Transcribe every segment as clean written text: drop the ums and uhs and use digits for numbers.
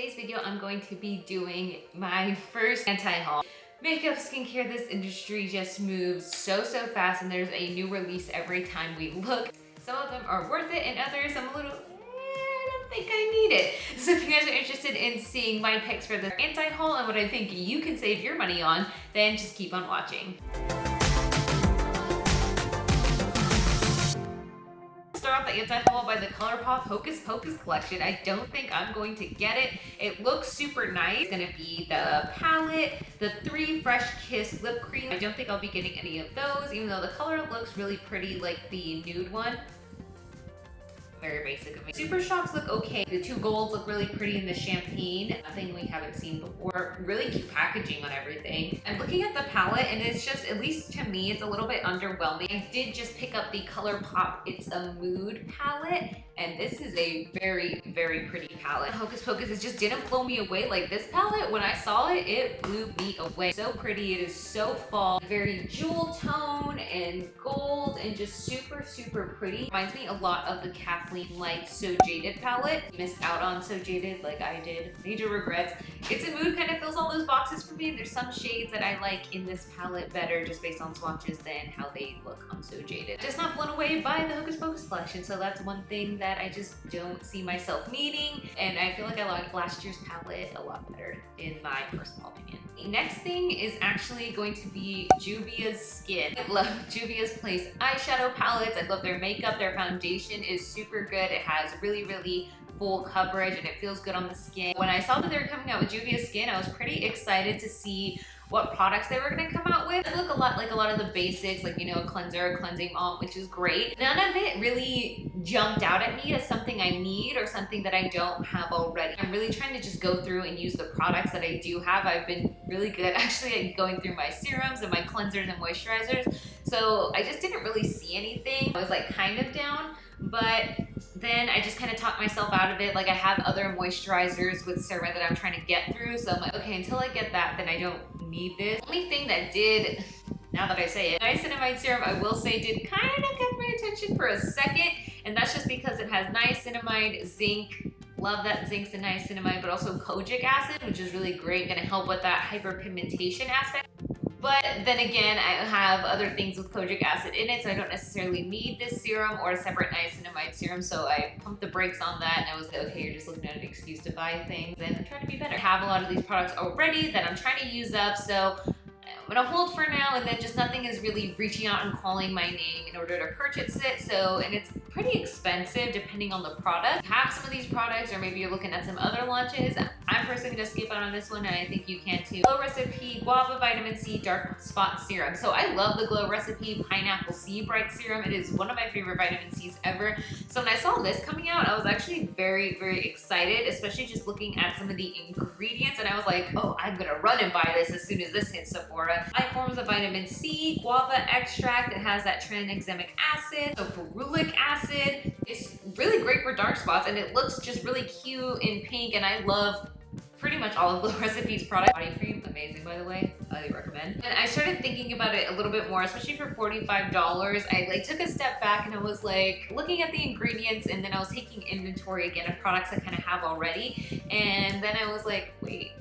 today's video, I'm going to be doing my first anti-haul. Makeup, skincare, this industry just moves so fast, and there's a new release every time we look. Some of them are worth it, and others I'm a little, I don't think I need it. So if you guys are interested in seeing my picks for the anti-haul and what I think you can save your money on, then just keep on watching. Start off the anti-haul by the ColourPop Hocus Pocus collection. I don't think I'm going to get it. It looks super nice. It's gonna be the palette, the 3 Fresh Kiss lip cream. I don't think I'll be getting any of those, even though the color looks really pretty, like the nude one. Very basic of me. Super Shocks look okay. The 2 golds look really pretty in the champagne. Nothing we haven't seen before. Really cute packaging on everything. I'm looking at the palette and it's just, at least to me, it's a little bit underwhelming. I did just pick up the ColourPop It's a Mood palette, and this is a very pretty palette. Hocus Pocus, it just didn't blow me away. Like this palette, when I saw it, it blew me away. So pretty, it is so fall. Very jewel tone and gold and just super pretty. Reminds me a lot of the Kathleen Light So Jaded palette. Missed out on So Jaded like I did. Major regrets. It's a Mood kind of fills all those boxes for me. There's some shades that I like in this palette better just based on swatches than how they look on So Jaded. Just not blown away by the Hocus Pocus collection, so that's one thing that I just don't see myself needing, and I feel like I like last year's palette a lot better in my personal opinion. The next thing is actually going to be Juvia's Skin. I love Juvia's Place eyeshadow palettes. I love their makeup. Their foundation is super good. It has really full coverage and it feels good on the skin. When I saw that they were coming out with Juvia's Skin, I was pretty excited to see what products they were going to come out with. They look a lot like a lot of the basics, like, you know, a cleanser, a cleansing balm, which is great. None of it really jumped out at me as something I need or something that I don't have already. I'm really trying to just go through and use the products that I do have. I've been really good actually at going through my serums and my cleansers and moisturizers. So I just didn't really see anything. I was like kind of down, but then I just kind of talked myself out of it. Like I have other moisturizers with CeraVe that I'm trying to get through. So I'm like, okay, until I get that, then I don't need this. The only thing that did, now that I say it, niacinamide serum, I will say did kind of get my attention for a second. And that's just because it has niacinamide, zinc, love that zinc and niacinamide, but also kojic acid, which is really great, gonna help with that hyperpigmentation aspect. But then again, I have other things with kojic acid in it, so I don't necessarily need this serum or a separate niacinamide serum, so I pumped the brakes on that, and I was like, okay, you're just looking at an excuse to buy things, and I'm trying to be better. I have a lot of these products already that I'm trying to use up, so I'm gonna hold for now, and then just nothing is really reaching out and calling my name in order to purchase it. So, and it's pretty expensive depending on the product. Have some of these products, or maybe you're looking at some other launches. I'm personally gonna skip out on this one, and I think you can too. Glow Recipe Guava Vitamin C Dark Spot Serum. So I love the Glow Recipe Pineapple C Bright Serum. It is one of my favorite vitamin C's ever. So when I saw this coming out, I was actually very excited, especially just looking at some of the ingredients, and I was like, oh, I'm gonna run and buy this as soon as this hits Sephora. 5 forms of vitamin C, guava extract, it has that tranexamic acid, so ferulic acid. It's really great for dark spots, and it looks just really cute in pink, and I love pretty much all of Glow Recipe's product. Body cream, amazing by the way, highly recommend. And I started thinking about it a little bit more, especially for $45. I like took a step back and I was like looking at the ingredients, and then I was taking inventory again of products I kind of have already, and then I was like, wait,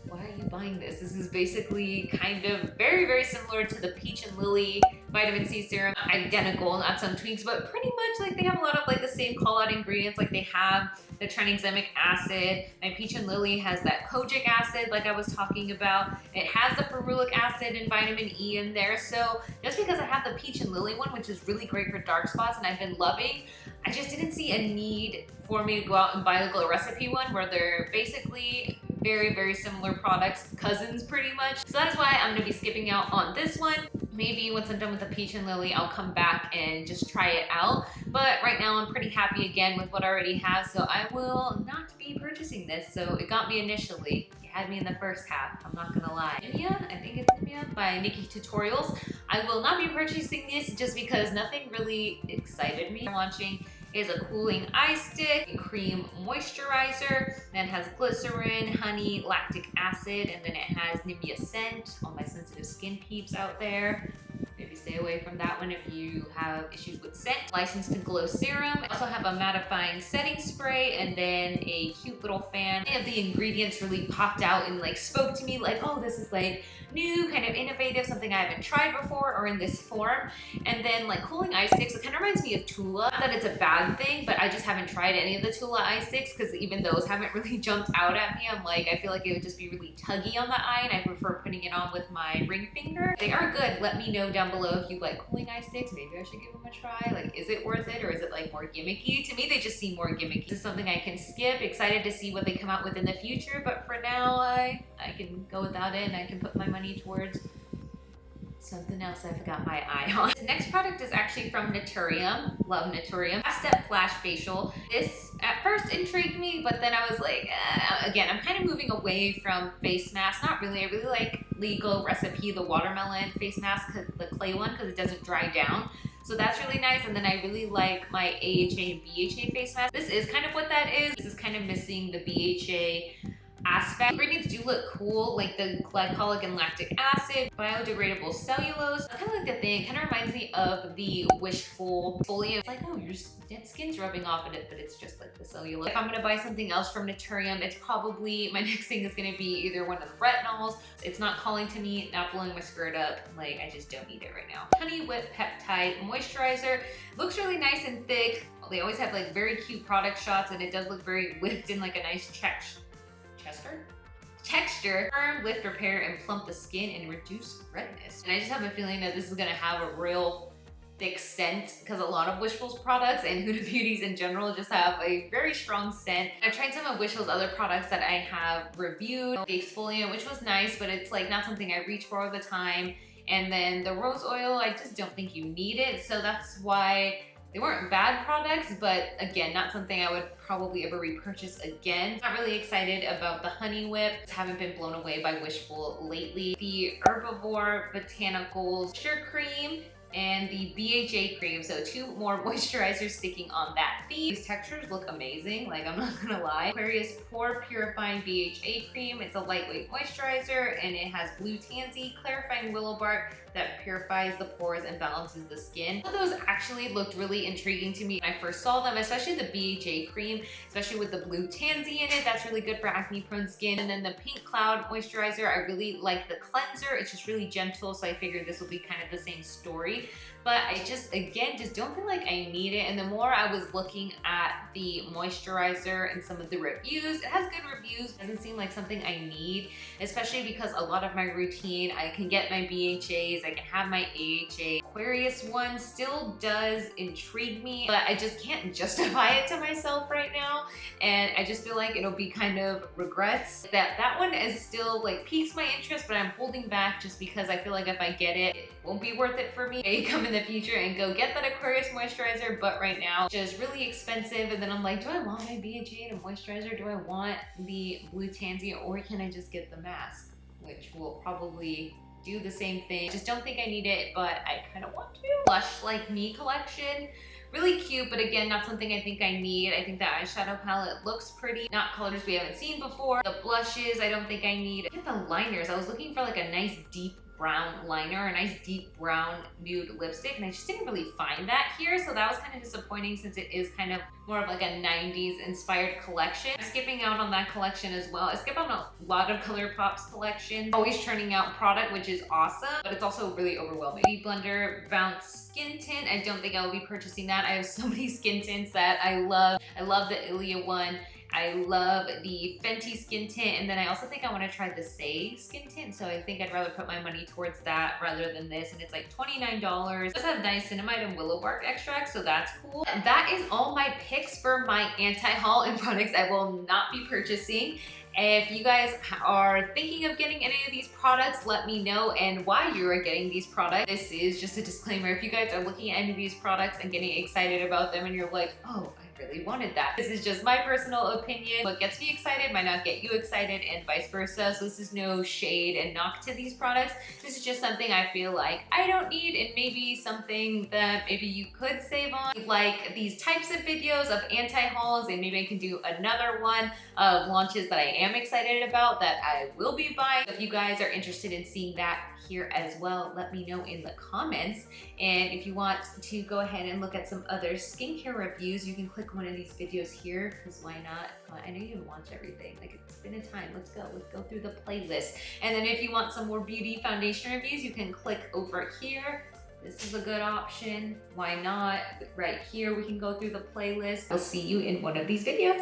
why are you buying this? This is basically kind of very similar to the Peach and Lily vitamin C serum. Identical, not some tweaks, but pretty much like they have a lot of like the same call out ingredients. Like they have the tranexamic acid. My Peach and Lily has that kojic acid like I was talking about. It has the ferulic acid and vitamin E in there. So just because I have the Peach and Lily one, which is really great for dark spots and I've been loving, I just didn't see a need for me to go out and buy the Glow Recipe one, where they're basically very similar products, cousins pretty much. So that is why I'm gonna be skipping out on this one. Maybe once I'm done with the Peach and Lily, I'll come back and just try it out. But right now I'm pretty happy again with what I already have, so I will not be purchasing this. So it got me initially. It had me in the first half, I'm not gonna lie. Nimia, I think it's Nimia by Nikki Tutorials. I will not be purchasing this just because nothing really excited me. Launching is a cooling eye stick, cream moisturizer, then it has glycerin, honey, lactic acid, and then it has Nivea scent. All my sensitive skin peeps out there, maybe stay away from that one if you have issues with scent. Licensed to Glow Serum. I also have a mattifying setting spray and then a cute little fan. Many of the ingredients really popped out and like spoke to me like, oh, this is like new, kind of innovative, something I haven't tried before or in this form. And then like cooling eye sticks, it kind of reminds me of Tula. Not that it's a bad thing, but I just haven't tried any of the Tula eye sticks because even those haven't really jumped out at me. I'm like, I feel like it would just be really tuggy on the eye and I prefer putting it on with my ring finger. They are good. Let me know down below if you like cooling eye sticks. Maybe I should give them a try. Like, is it worth it or is it like more gimmicky? To me, they just seem more gimmicky. This is something I can skip. Excited to see what they come out with in the future, but for now, I can go without it and I can put my money towards something else I forgot my eye on. The next product is actually from Naturium. Love Naturium. Fast Step Flash Facial. This at first intrigued me, but then I was like, again, I'm kind of moving away from face masks. Not really. I really like Legal Recipe, the watermelon face mask, the clay one, because it doesn't dry down. So that's really nice. And then I really like my AHA and BHA face mask. This is kind of what that is. This is kind of missing the BHA aspect. Ingredients do look cool, like the glycolic and lactic acid, biodegradable cellulose. Kind of like the thing, kind of reminds me of the Wishful exfoliant. It's like, oh, your dead skin's rubbing off of it, but it's just like the cellulose. If I'm gonna buy something else from Naturium, it's probably, my next thing is gonna be either one of the retinols. It's not calling to me, not blowing my skirt up. Like, I just don't need it right now. Honey Whip Peptide Moisturizer. Looks really nice and thick. They always have like very cute product shots and it does look very whipped in like a nice texture. Firm, lift, repair, and plump the skin and reduce redness. And I just have a feeling that this is gonna have a real thick scent because a lot of Wishful's products and Huda Beauty's in general just have a very strong scent. I've tried some of Wishful's other products that I have reviewed. The exfoliant, which was nice, but it's like not something I reach for all the time. And then the rose oil, I just don't think you need it. So that's why they weren't bad products, but again, not something I would probably ever repurchase again. Not really excited about the Honey Whip. Haven't been blown away by Wishful lately. The Herbivore Botanicals Sheer Cream and the BHA cream. So 2 more moisturizers sticking on that theme. These textures look amazing, like I'm not gonna lie. Aquarius Pore Purifying BHA cream. It's a lightweight moisturizer and it has blue tansy, clarifying willow bark that purifies the pores and balances the skin. All of those actually looked really intriguing to me when I first saw them, especially the BHA cream, especially with the blue tansy in it. That's really good for acne prone skin. And then the Pink Cloud moisturizer, I really like the cleanser. It's just really gentle, so I figured this will be kind of the same story. But I just, again, just don't feel like I need it. And the more I was looking at the moisturizer and some of the reviews, it has good reviews. It doesn't seem like something I need, especially because a lot of my routine, I can get my BHAs, I can have my AHA. Aquarius one still does intrigue me, but I just can't justify it to myself right now. And I just feel like it'll be kind of regrets. That one is still like piques my interest, but I'm holding back just because I feel like if I get it, it won't be worth it for me. I come in the future and go get that Aquarius moisturizer, but right now, just really expensive. And then I'm like, do I want my BHA and a moisturizer? Do I want the blue tansy, or can I just get the mask, which will probably do the same thing? Just don't think I need it, but I kind of want to. Blush Like Me collection. Really cute, but again, not something I think I need. I think the eyeshadow palette looks pretty. Not colors we haven't seen before. The blushes, I don't think I need. Get the liners. I was looking for like a nice deep brown liner, a nice deep brown nude lipstick, and I just didn't really find that here, so that was kind of disappointing since it is kind of more of like a 90s inspired collection. I'm skipping out on that collection as well. I skip on a lot of ColourPop's collections, always churning out product, which is awesome, but it's also really overwhelming. Beauty Blender Bounce Skin Tint, I don't think I will be purchasing that. I have so many skin tints that I love. I love the Ilia one. I love the Fenty skin tint, and then I also think I want to try the Say skin tint, so I think I'd rather put my money towards that rather than this, and it's like $29. It does have niacinamide and willow bark extract, so that's cool. And that is all my picks for my anti-haul and products I will not be purchasing. If you guys are thinking of getting any of these products, let me know and why you are getting these products. This is just a disclaimer. If you guys are looking at any of these products and getting excited about them and you're like, oh, I really wanted that. This is just my personal opinion. What gets me excited might not get you excited and vice versa. So this is no shade and knock to these products. This is just something I feel like I don't need and maybe something that maybe you could save on. Like these types of videos of anti-hauls, and maybe I can do another one of launches that I am excited about that I will be buying. If you guys are interested in seeing that here as well, let me know in the comments. And if you want to go ahead and look at some other skincare reviews, you can click one of these videos here, because why not? I know you didn't watch everything. Like, it's been a time. Let's go through the playlist. And then if you want some more beauty foundation reviews, you can click over here. This is a good option. Why not? Right here, we can go through the playlist. I'll see you in one of these videos.